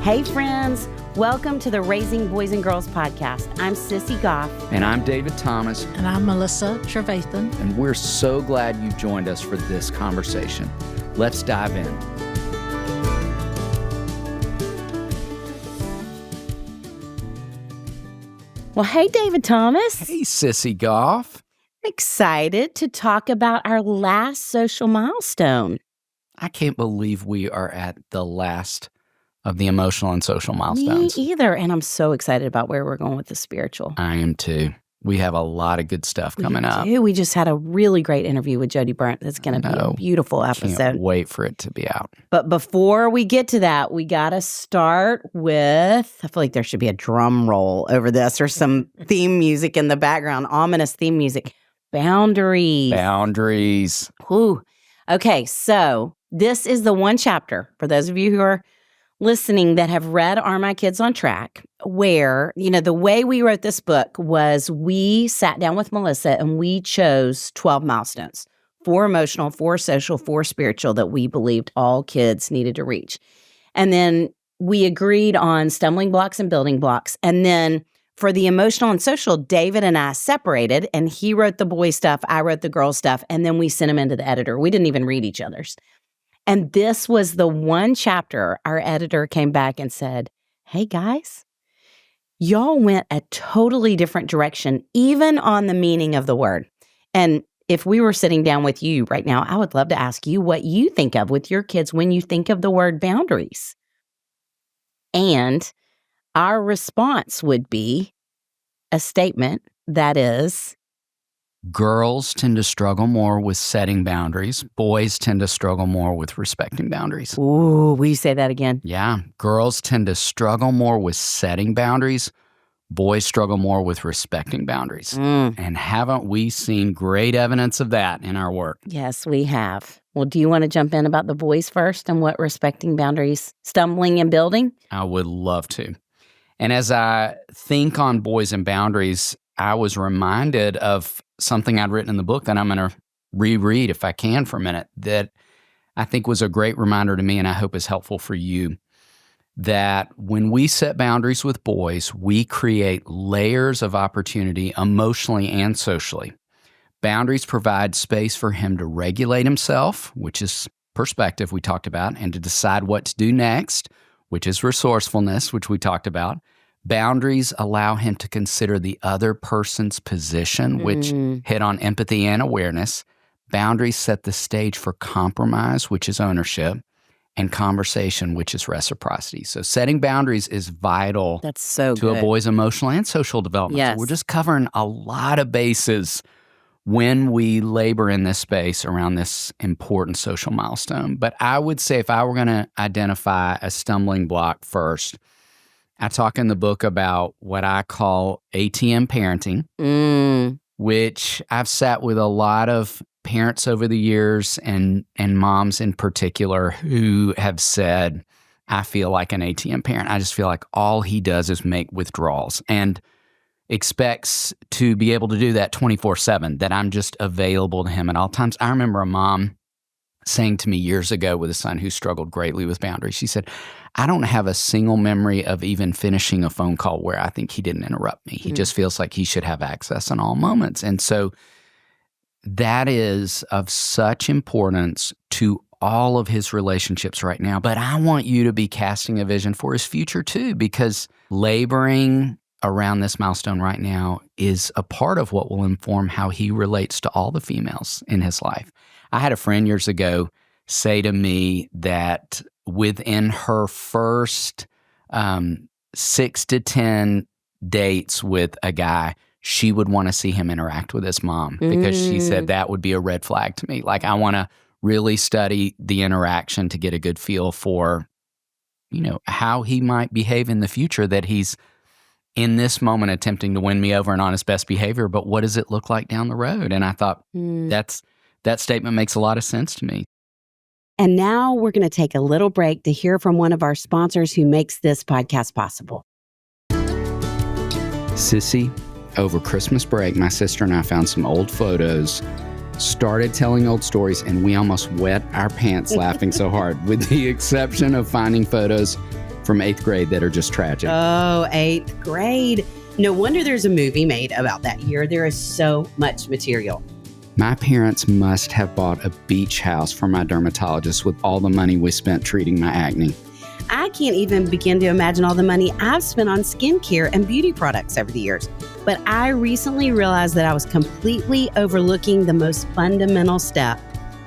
Hey friends, welcome to the Raising Boys and Girls podcast. I'm Sissy Goff. And I'm David Thomas. And I'm Melissa Trevathan. And we're so glad you joined us for this conversation. Let's dive in. Well, hey, David Thomas. Hey, Sissy Goff. Excited to talk about our last social milestone. I can't believe we are at the last of the emotional and social milestones. Me either. And I'm so excited about where we're going with the spiritual. I am too. We have a lot of good stuff coming up. We just had a really great interview with Jody Burnt. That's going to be a beautiful episode. Can't wait for it to be out. But before we get to that, we got to start with, I feel like there should be a drum roll over this or some theme music in the background, ominous theme music. Boundaries. Boundaries. Whew. Okay, so this is the one chapter, for those of you who are listening that have read Are My Kids on Track, where, the way we wrote this book was we sat down with Melissa and we chose 12 milestones, 4 emotional, 4 social, 4 spiritual that we believed all kids needed to reach. And then we agreed on stumbling blocks and building blocks. And then for the emotional and social, David and I separated, and he wrote the boy stuff, I wrote the girl stuff, and then we sent them into the editor. We didn't even read each other's. And this was the one chapter our editor came back and said, hey guys, y'all went a totally different direction, even on the meaning of the word. And if we were sitting down with you right now, I would love to ask you what you think of with your kids when you think of the word boundaries. And our response would be a statement that is, girls tend to struggle more with setting boundaries. Boys tend to struggle more with respecting boundaries. Ooh, will you say that again? Yeah. Girls tend to struggle more with setting boundaries. Boys struggle more with respecting boundaries. And haven't we seen great evidence of that in our work? Yes, we have. Well, do you want to jump in about the boys first and what respecting boundaries, stumbling and building? I would love to. And as I think on boys and boundaries, I was reminded of something I'd written in the book that I'm going to reread if I can for a minute, that I think was a great reminder to me and I hope is helpful for you, that when we set boundaries with boys, we create layers of opportunity emotionally and socially. Boundaries provide space for him to regulate himself, which is perspective we talked about, and to decide what to do next, which is resourcefulness, which we talked about. Boundaries allow him to consider the other person's position, which hit on empathy and awareness. Boundaries set the stage for compromise, which is ownership, and conversation, which is reciprocity. So setting boundaries is vital to a boy's emotional and social development. Yes. So we're just covering a lot of bases when we labor in this space around this important social milestone. But I would say if I were going to identify a stumbling block first, I talk in the book about what I call ATM parenting, which I've sat with a lot of parents over the years and moms in particular who have said, I feel like an ATM parent. I just feel like all he does is make withdrawals and expects to be able to do that 24/7, that I'm just available to him at all times. I remember a mom saying to me years ago with a son who struggled greatly with boundaries, she said, I don't have a single memory of even finishing a phone call where I think he didn't interrupt me. He just feels like he should have access in all moments. And so that is of such importance to all of his relationships right now. But I want you to be casting a vision for his future too, because laboring around this milestone right now is a part of what will inform how he relates to all the females in his life. I had a friend years ago say to me that within her first 6 to 10 dates with a guy, she would want to see him interact with his mom because she said that would be a red flag to me. Like, I want to really study the interaction to get a good feel for, how he might behave in the future, that he's in this moment attempting to win me over and on his best behavior, but what does it look like down the road? And I thought that statement makes a lot of sense to me. And now we're going to take a little break to hear from one of our sponsors who makes this podcast possible. Sissy, over Christmas break, my sister and I found some old photos, started telling old stories, and we almost wet our pants laughing so hard, with the exception of finding photos from 8th grade that are just tragic. Oh, 8th grade. No wonder there's a movie made about that year. There is so much material. My parents must have bought a beach house for my dermatologist with all the money we spent treating my acne. I can't even begin to imagine all the money I've spent on skincare and beauty products over the years. But I recently realized that I was completely overlooking the most fundamental step,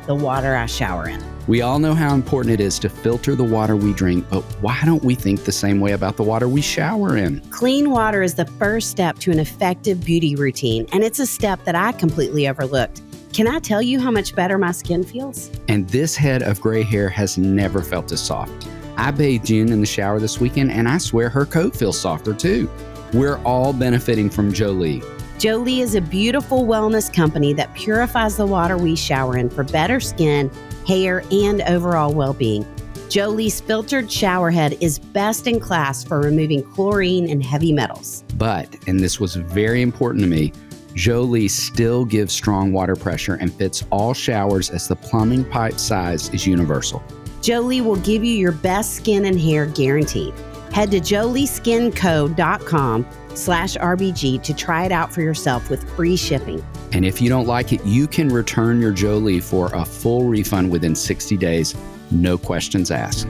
the water I shower in. We all know how important it is to filter the water we drink, but why don't we think the same way about the water we shower in? Clean water is the first step to an effective beauty routine, and it's a step that I completely overlooked. Can I tell you how much better my skin feels? And this head of gray hair has never felt as soft. I bathed June in the shower this weekend, and I swear her coat feels softer too. We're all benefiting from Jolie. Jolie is a beautiful wellness company that purifies the water we shower in for better skin, hair, and overall well-being. Jolie's filtered shower head is best in class for removing chlorine and heavy metals. But, and this was very important to me, Jolie still gives strong water pressure and fits all showers as the plumbing pipe size is universal. Jolie will give you your best skin and hair guaranteed. Head to jolieskinco.com/RBG to try it out for yourself with free shipping. And if you don't like it, you can return your Jolie for a full refund within 60 days. No questions asked.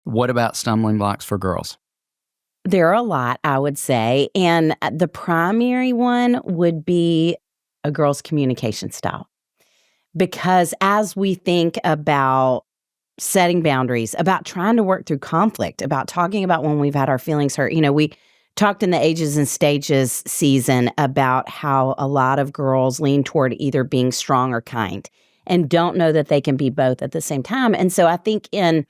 What about stumbling blocks for girls? There are a lot, I would say. And the primary one would be a girl's communication style. Because as we think about setting boundaries, about trying to work through conflict, about talking about when we've had our feelings hurt, we talked in the Ages and Stages season about how a lot of girls lean toward either being strong or kind and don't know that they can be both at the same time. And so I think in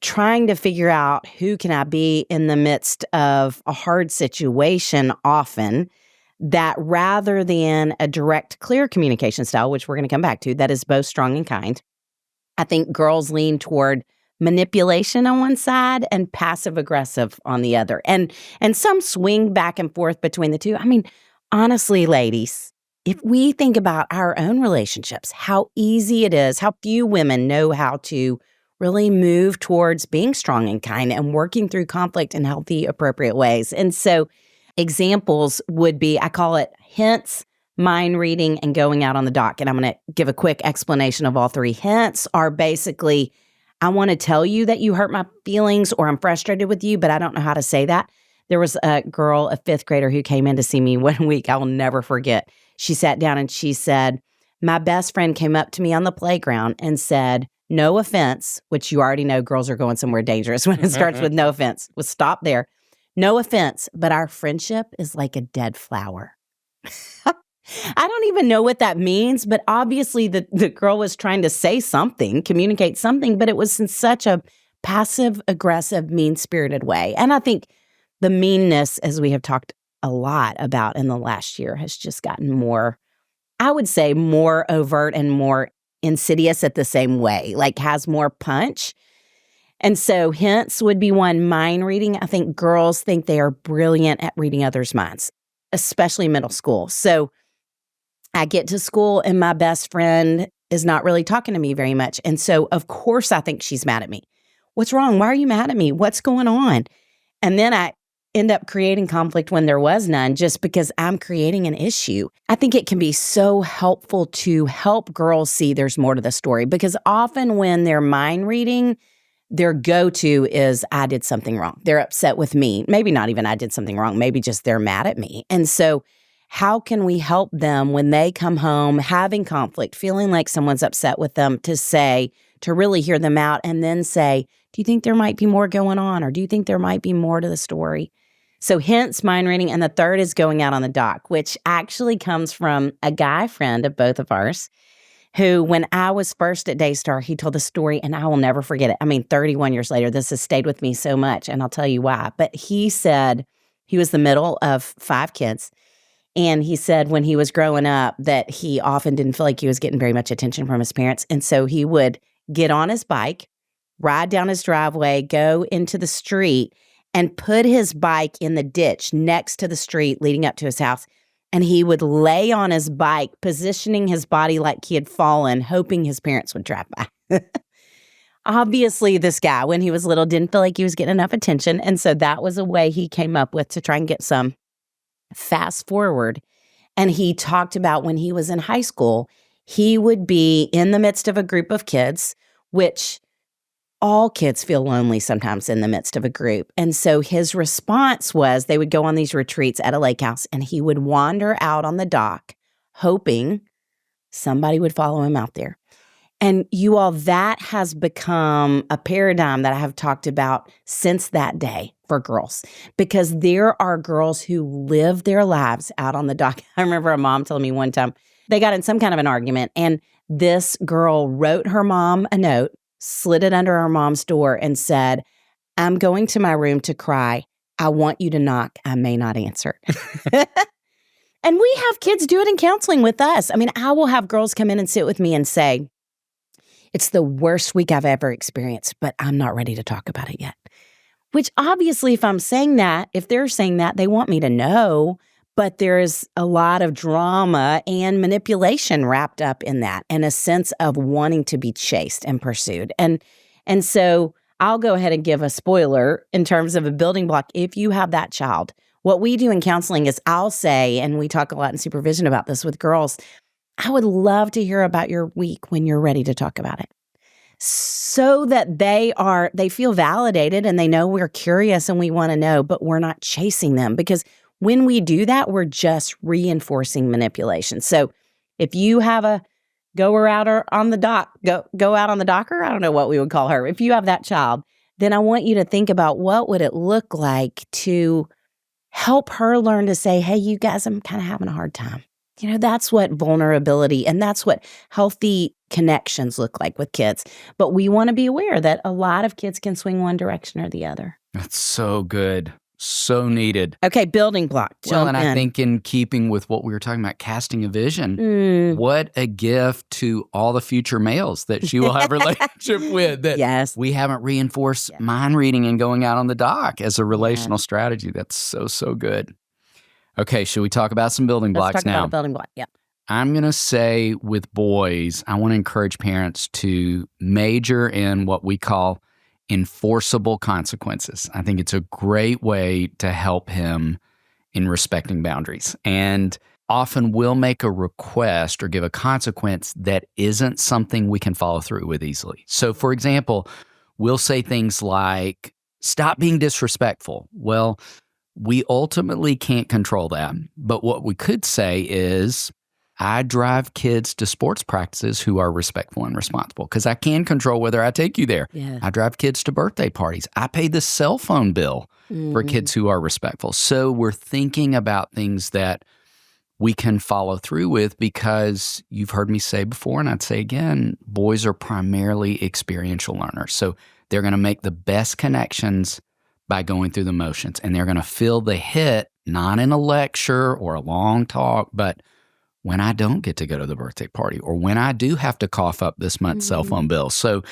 trying to figure out who can I be in the midst of a hard situation often, that rather than a direct, clear communication style, which we're going to come back to, that is both strong and kind, I think girls lean toward manipulation on one side and passive aggressive on the other. And some swing back and forth between the two. I mean, honestly, ladies, if we think about our own relationships, how easy it is, how few women know how to really move towards being strong and kind and working through conflict in healthy, appropriate ways. And so examples would be, I call it hints, mind reading, and going out on the dock. And I'm going to give a quick explanation of all three. Hints are basically, I want to tell you that you hurt my feelings or I'm frustrated with you, but I don't know how to say that. There was a girl, a 5th grader, who came in to see me one week. I will never forget. She sat down and she said, my best friend came up to me on the playground and said, no offense, which you already know girls are going somewhere dangerous when it starts with no offense. We'll stop there. No offense, but our friendship is like a dead flower. I don't even know what that means, but obviously the girl was trying to say something, communicate something, but it was in such a passive-aggressive, mean-spirited way. And I think the meanness, as we have talked a lot about in the last year, has just gotten more, I would say, more overt and more insidious at the same way, like has more punch. And so hints would be one. Mind reading. I think girls think they are brilliant at reading others' minds, especially middle school. So I get to school and my best friend is not really talking to me very much. And so, of course, I think she's mad at me. What's wrong? Why are you mad at me? What's going on? And then I end up creating conflict when there was none just because I'm creating an issue. I think it can be so helpful to help girls see there's more to the story, because often when they're mind reading, their go-to is, I did something wrong. They're upset with me. Maybe not even I did something wrong. Maybe just they're mad at me. And so how can we help them when they come home having conflict, feeling like someone's upset with them, to really hear them out and then say, do you think there might be more going on? Or do you think there might be more to the story? So hence mind reading. And the third is going out on the dock, which actually comes from a guy friend of both of ours who, when I was first at Daystar, he told a story and I will never forget it. I mean, 31 years later, this has stayed with me so much, and I'll tell you why. But he said he was the middle of 5 kids. And he said when he was growing up that he often didn't feel like he was getting very much attention from his parents. And so he would get on his bike, ride down his driveway, go into the street, and put his bike in the ditch next to the street leading up to his house. And he would lay on his bike, positioning his body like he had fallen, hoping his parents would drive by. obviously this guy, when he was little, didn't feel like he was getting enough attention. And so that was a way he came up with to try and get some. Fast forward, and he talked about when he was in high school, he would be in the midst of a group of kids, which all kids feel lonely sometimes in the midst of a group. And so his response was they would go on these retreats at a lake house, and he would wander out on the dock, hoping somebody would follow him out there. And you all, that has become a paradigm that I have talked about since that day for girls, because there are girls who live their lives out on the dock. I remember a mom telling me one time they got in some kind of an argument, and this girl wrote her mom a note, slid it under her mom's door, and said, "I'm going to my room to cry. I want you to knock. I may not answer." And we have kids do it in counseling with us. I mean, I will have girls come in and sit with me and say, "It's the worst week I've ever experienced, but I'm not ready to talk about it yet." Which obviously, if I'm saying that, if they're saying that, they want me to know, but there's a lot of drama and manipulation wrapped up in that, and a sense of wanting to be chased and pursued. And so I'll go ahead and give a spoiler in terms of a building block. If you have that child, what we do in counseling is I'll say, and we talk a lot in supervision about this with girls, I would love to hear about your week when you're ready to talk about it, so that they feel validated and they know we're curious and we want to know, but we're not chasing them, because when we do that, we're just reinforcing manipulation. So if you have a goer out or on the dock, go out on the docker, I don't know what we would call her. If you have that child, then I want you to think about what would it look like to help her learn to say, "Hey, you guys, I'm kind of having a hard time." You know, that's what vulnerability and that's what healthy connections look like with kids. But we want to be aware that a lot of kids can swing one direction or the other. That's so good. So needed. Okay, building block. Well, and I think in keeping with what we were talking about, casting a vision, what a gift to all the future males that she will have a relationship with. That we haven't reinforced mind reading and going out on the dock as a relational strategy. That's so good. Okay, should we talk about some building blocks now? Let's talk about a building block, yeah. I'm going to say with boys, I want to encourage parents to major in what we call enforceable consequences. I think it's a great way to help him in respecting boundaries. And often we'll make a request or give a consequence that isn't something we can follow through with easily. So, for example, we'll say things like, "Stop being disrespectful." Well, we ultimately can't control that. But what we could say is, I drive kids to sports practices who are respectful and responsible because I can control whether I take you there. Yeah. I drive kids to birthday parties. I pay the cell phone bill for kids who are respectful. So we're thinking about things that we can follow through with, because you've heard me say before, and I'd say again, boys are primarily experiential learners. So they're going to make the best connections by going through the motions, and they're going to feel the hit, not in a lecture or a long talk, but when I don't get to go to the birthday party, or when I do have to cough up this month's cell phone bill. So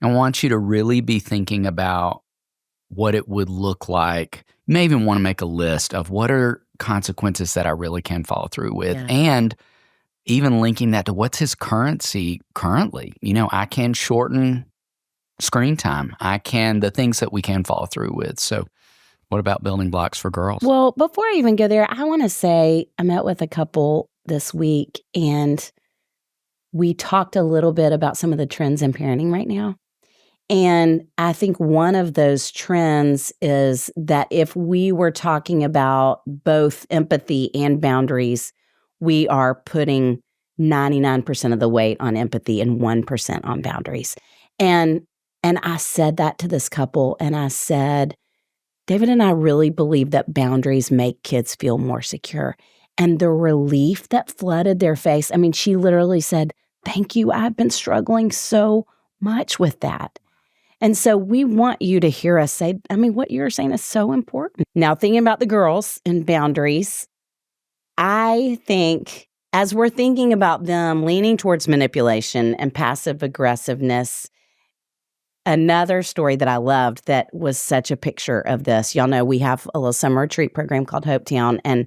I want you to really be thinking about what it would look like. You may even want to make a list of what are consequences that I really can follow through with, and even linking that to what's his currency currently. You know, I can shorten screen time. The things that we can follow through with. So what about building blocks for girls? Well, before I even go there, I want to say I met with a couple this week, and we talked a little bit about some of the trends in parenting right now. And I think one of those trends is that if we were talking about both empathy and boundaries, we are putting 99% of the weight on empathy and 1% on boundaries. And I said that to this couple, and I said, David and I really believe that boundaries make kids feel more secure. And the relief that flooded their face, I mean, she literally said, "Thank you. I've been struggling so much with that." And so we want you to hear us say, I mean, what you're saying is so important. Now, thinking about the girls and boundaries, I think as we're thinking about them leaning towards manipulation and passive aggressiveness, another story that I loved that was such a picture of this. Y'all know we have a little summer retreat program called Hopetown, and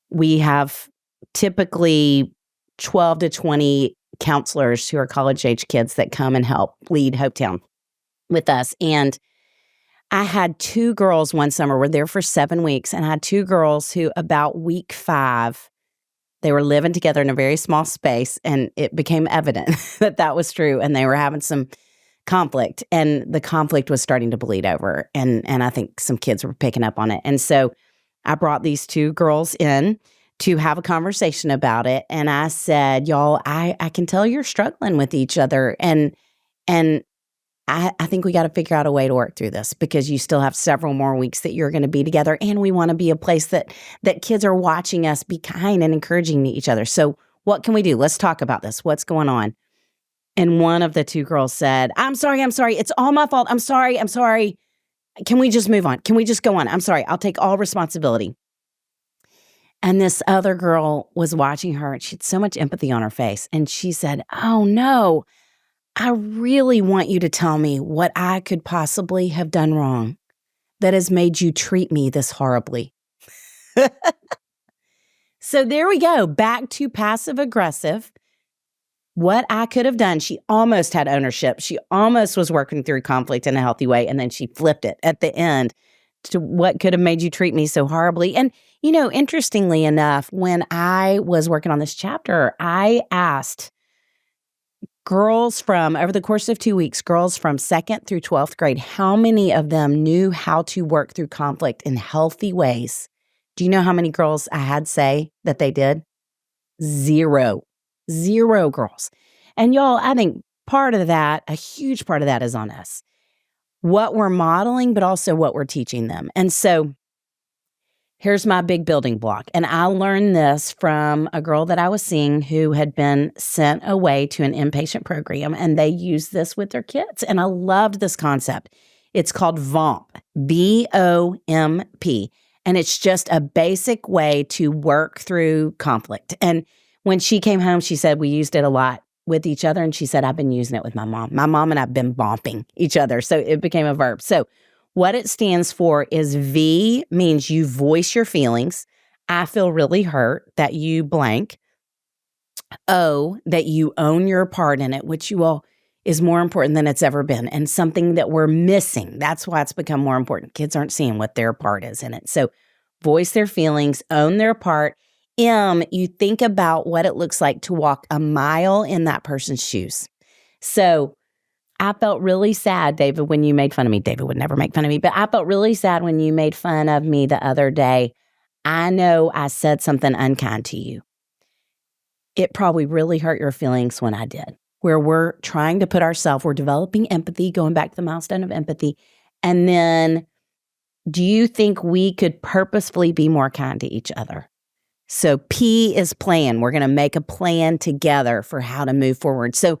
we have typically 12 to 20 counselors who are college-age kids that come and help lead Hopetown. with us. And I had 2 girls one summer. We're there for 7 weeks. And I had 2 girls who about week 5, they were living together in a very small space. And it became evident that that was true. And they were having some conflict. And the conflict was starting to bleed over. And I think some kids were picking up on it. And so I brought these 2 girls in to have a conversation about it. And I said, y'all, I can tell you're struggling with each other. And I think we got to figure out a way to work through this, because you still have several more weeks that you're going to be together. And we want to be a place that kids are watching us be kind and encouraging to each other. So what can we do? Let's talk about this. What's going on? And one of the 2 girls said, I'm sorry. It's all my fault. I'm sorry. Can we just move on? Can we just go on? I'm sorry. I'll take all responsibility. And this other girl was watching her, and she had so much empathy on her face. And she said, oh no, I really want you to tell me what I could possibly have done wrong that has made you treat me this horribly. So there we go. Back to passive aggressive. What I could have done. She almost had ownership. She almost was working through conflict in a healthy way. And then she flipped it at the end to what could have made you treat me so horribly. And, interestingly enough, when I was working on this chapter, I asked girls from, over the course of 2 weeks, girls from 2nd through 12th grade, how many of them knew how to work through conflict in healthy ways? Do you know how many girls I had say that they did? 0. 0 girls. And y'all, I think part of that, a huge part of that is on us. What we're modeling, but also what we're teaching them. And so here's my big building block. And I learned this from a girl that I was seeing who had been sent away to an inpatient program, and they use this with their kids. And I loved this concept. It's called VOMP, VOMP. And it's just a basic way to work through conflict. And when she came home, she said, we used it a lot with each other. And she said, I've been using it with my mom. My mom and I've been bumping each other. So it became a verb. So what it stands for is V means you voice your feelings. I feel really hurt that you blank. O, that you own your part in it, which you all is more important than it's ever been, and something that we're missing. That's why it's become more important. Kids aren't seeing what their part is in it. So voice their feelings, own their part. M, you think about what it looks like to walk a mile in that person's shoes. So I felt really sad, David, when you made fun of me. David would never make fun of me, but I felt really sad when you made fun of me the other day. I know I said something unkind to you. It probably really hurt your feelings when I did, where we're trying to put ourselves, we're developing empathy, going back to the milestone of empathy. And then do you think we could purposefully be more kind to each other? So P is plan. We're going to make a plan together for how to move forward. So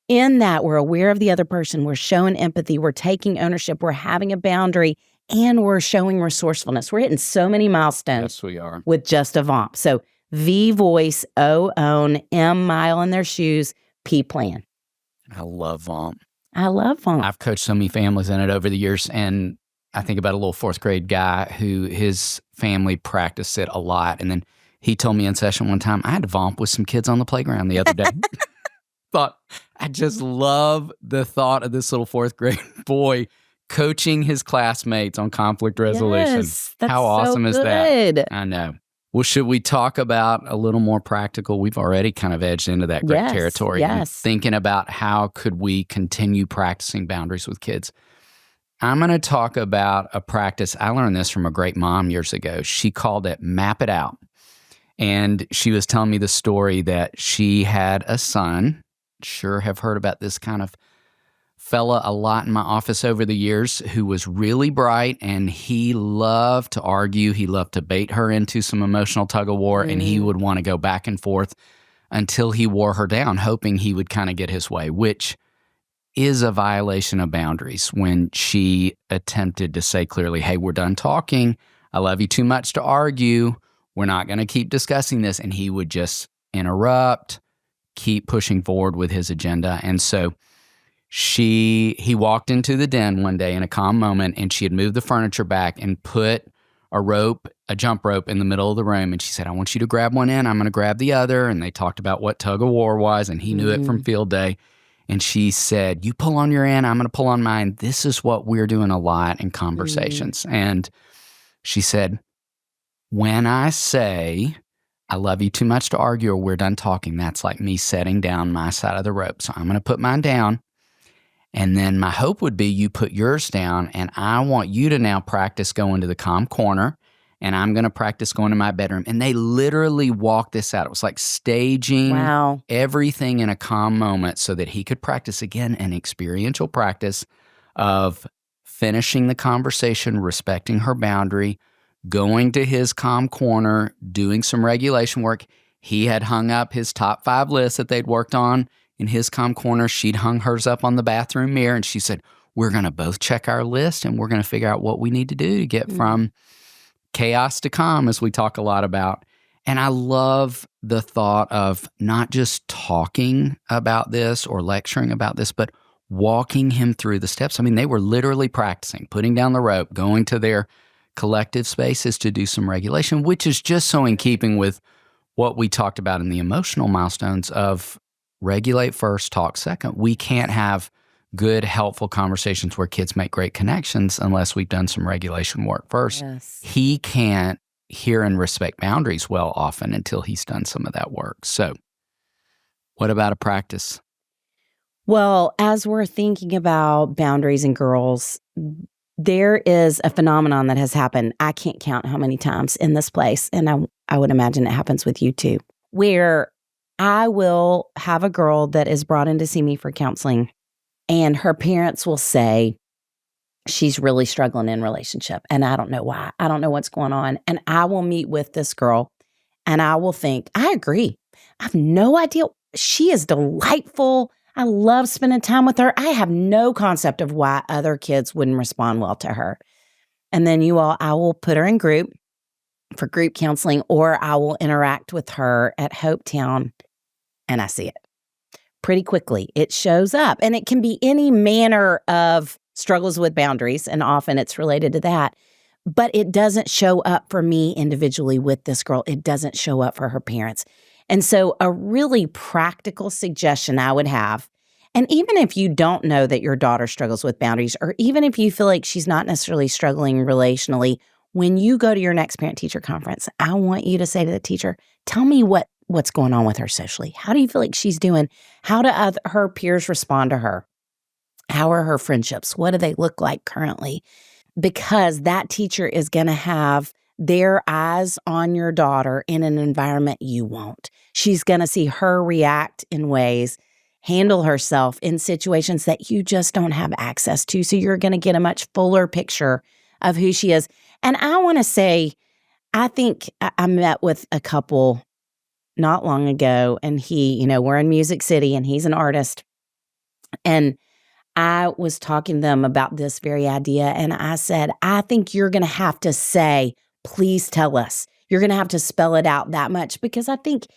in that, we're aware of the other person. We're showing empathy. We're taking ownership. We're having a boundary, and we're showing resourcefulness. We're hitting so many milestones. Yes, we are. With just a VOMP. So V, voice, O, own, M, mile in their shoes, P, plan. I love VOMP. I love VOMP. I've coached so many families in it over the years, and I think about a little 4th grade guy who his family practiced it a lot. And then he told me in session one time, I had to VOMP with some kids on the playground the other day. I just love the thought of this little 4th grade boy coaching his classmates on conflict resolution. Yes, that's How awesome so is good. that? I know. Well, should we talk about a little more practical? We've already kind of edged into that great territory. Yes. Thinking about how could we continue practicing boundaries with kids. I'm going to talk about a practice. I learned this from a great mom years ago. She called it Map It Out. And she was telling me the story that she had a son. Sure have heard about this kind of fella a lot in my office over the years, who was really bright, and he loved to argue. He loved to bait her into some emotional tug of war, and he would want to go back and forth until he wore her down, hoping he would kind of get his way, which is a violation of boundaries. When she attempted to say clearly, hey, we're done talking. I love you too much to argue. We're not going to keep discussing this. And he would just interrupt, keep pushing forward with his agenda. And so he walked into the den one day in a calm moment, and she had moved the furniture back and put a jump rope in the middle of the room. And she said, I want you to grab one end. I'm going to grab the other. And they talked about what tug of war was, and he knew it from field day. And she said, you pull on your end, I'm going to pull on mine. This is what we're doing a lot in conversations. And she said, when I say, I love you too much to argue or we're done talking, that's like me setting down my side of the rope. So I'm going to put mine down. And then my hope would be you put yours down, and I want you to now practice going to the calm corner, and I'm going to practice going to my bedroom. And they literally walked this out. It was like staging everything in a calm moment so that he could practice, again, an experiential practice of finishing the conversation, respecting her boundary, going to his calm corner, doing some regulation work. He had hung up his top 5 lists that they'd worked on in his calm corner. She'd hung hers up on the bathroom mirror, and she said, we're going to both check our list, and we're going to figure out what we need to do to get from chaos to calm, as we talk a lot about. And I love the thought of not just talking about this or lecturing about this, but walking him through the steps. I mean, they were literally practicing, putting down the rope, going to their collective spaces to do some regulation, which is just so in keeping with what we talked about in the emotional milestones of regulate first, talk second. We can't have good, helpful conversations where kids make great connections unless we've done some regulation work first. Yes. He can't hear and respect boundaries well often until he's done some of that work. So what about a practice? Well, as we're thinking about boundaries in girls, there is a phenomenon that has happened. I can't count how many times in this place, and I would imagine it happens with you too, where I will have a girl that is brought in to see me for counseling, and her parents will say she's really struggling in relationship, and I don't know why. I don't know what's going on. And I will meet with this girl, and I will think, I agree. I have no idea. She is delightful. I love spending time with her. I have no concept of why other kids wouldn't respond well to her. And then I will put her in group for group counseling, or I will interact with her at Hopetown, and I see it pretty quickly. It shows up, and it can be any manner of struggles with boundaries, and often it's related to that. But it doesn't show up for me individually with this girl. It doesn't show up for her parents. And so a really practical suggestion I would have, and even if you don't know that your daughter struggles with boundaries, or even if you feel like she's not necessarily struggling relationally, when you go to your next parent-teacher conference, I want you to say to the teacher, tell me what's going on with her socially. How do you feel like she's doing? How do her peers respond to her? How are her friendships? What do they look like currently? Because that teacher is going to have their eyes on your daughter in an environment you won't. She's going to see her react in ways, handle herself in situations that you just don't have access to. So you're going to get a much fuller picture of who she is. And I want to say, I think I met with a couple not long ago, and we're in Music City, and he's an artist. And I was talking to them about this very idea, and I said, I think you're going to have to say, please tell us. You're going to have to spell it out that much, because I think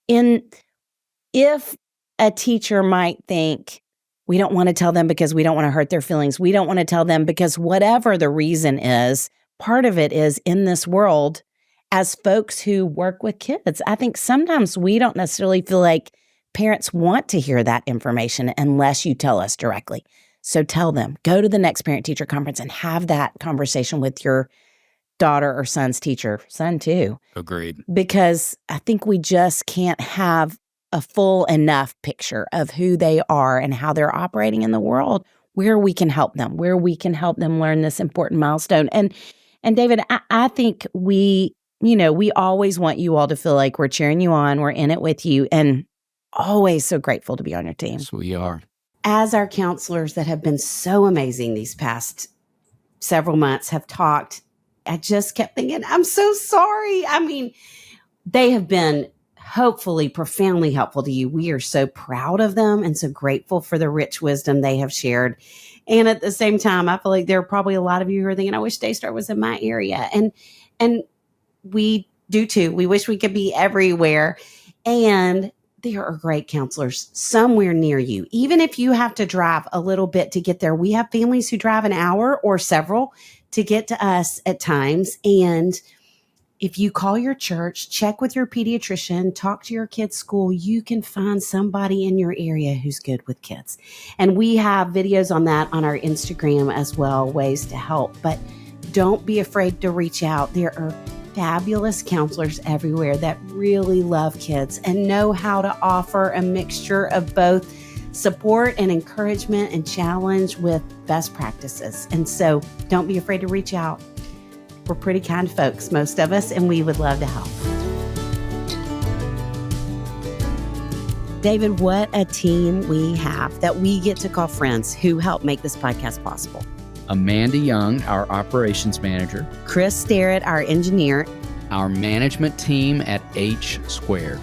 if a teacher might think, we don't want to tell them because we don't want to hurt their feelings. We don't want to tell them because whatever the reason is, part of it is in this world, as folks who work with kids, I think sometimes we don't necessarily feel like parents want to hear that information unless you tell us directly. So tell them, go to the next parent-teacher conference and have that conversation with your daughter or son's teacher, son too. Agreed. Because I think we just can't have a full enough picture of who they are and how they're operating in the world, where we can help them learn this important milestone. And David, I think we always want you all to feel like we're cheering you on, we're in it with you, and always so grateful to be on your team. Yes, we are. As our counselors that have been so amazing these past several months have talked, I just kept thinking, I'm so sorry. I mean, they have been hopefully profoundly helpful to you. We are so proud of them and so grateful for the rich wisdom they have shared. And at the same time, I feel like there are probably a lot of you who are thinking, I wish Daystar was in my area. And we do too. We wish we could be everywhere. And there are great counselors somewhere near you. Even if you have to drive a little bit to get there, we have families who drive an hour or several to get to us at times. And If you call your church, check with your pediatrician, talk to your kid's school, you can find somebody in your area who's good with kids. And we have videos on that on our Instagram as well, ways to help. But don't be afraid to reach out. There are fabulous counselors everywhere that really love kids and know how to offer a mixture of both support and encouragement and challenge with best practices. And so don't be afraid to reach out. We're pretty kind folks, most of us, and we would love to help. David, what a team we have that we get to call friends who help make this podcast possible. Amanda Young, our operations manager. Chris Starrett, our engineer. Our management team at H Squared.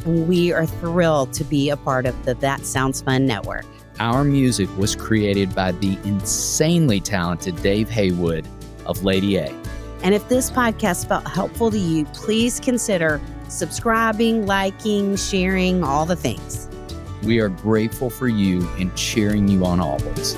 We are thrilled to be a part of the That Sounds Fun network. Our music was created by the insanely talented Dave Haywood of Lady A. And if this podcast felt helpful to you, please consider subscribing, liking, sharing, all the things. We are grateful for you and cheering you on always.